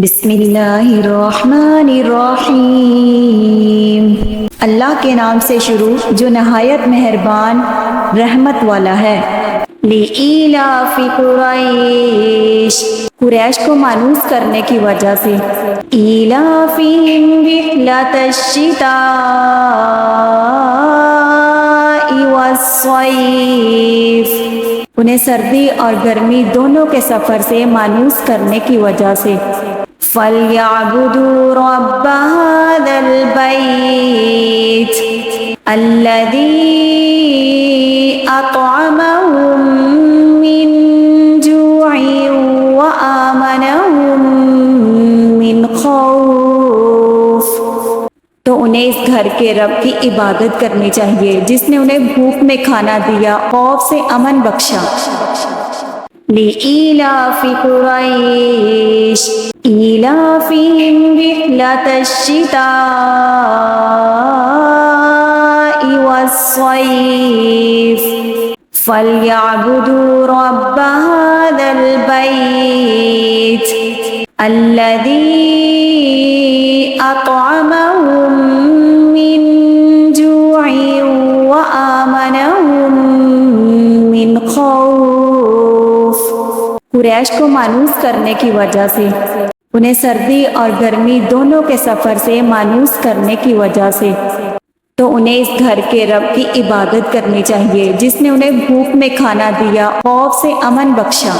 بسم اللہ الرحمن الرحیم، اللہ کے نام سے شروع جو نہایت مہربان رحمت والا ہے۔ لِإِيلَافِ قُرَيْشٍ، قریش کو مانوس کرنے کی وجہ سے۔ إِيلَافِهِمْ رِحْلَةَ الشِّتَاءِ وَالصَّيْفِ، انہیں سردی اور گرمی دونوں کے سفر سے مانوس کرنے کی وجہ سے۔ فَلْيَعْبُدُوا رَبَّ هَذَا الْبَيْتِ الَّذِي أَطْعَمَهُم مِّن جُوعٍ وَآمَنَهُم مِّن خَوْفٍ، تو انہیں اس گھر کے رب کی عبادت کرنی چاہیے جس نے انہیں بھوک میں کھانا دیا، خوف سے امن بخشا۔ لِإِيلَافِ قُرَيْشٍ إِيلَافِهِمْ رِحْلَةَ الشِّتَاءِ وَالصَّيْفِ فَلْيَعْبُدُوا رَبَّ هَذَا الْبَيْتِ الَّذِي أَطْعَمَهُم مِّن جُوعٍ وَآمَنَهُم مِّن خَوْفٍ، قریش کو مانوس کرنے کی وجہ سے، انہیں سردی اور گرمی دونوں کے سفر سے مانوس کرنے کی وجہ سے، تو انہیں اس گھر کے رب کی عبادت کرنی چاہیے جس نے انہیں بھوک میں کھانا دیا، خوف سے امن بخشا۔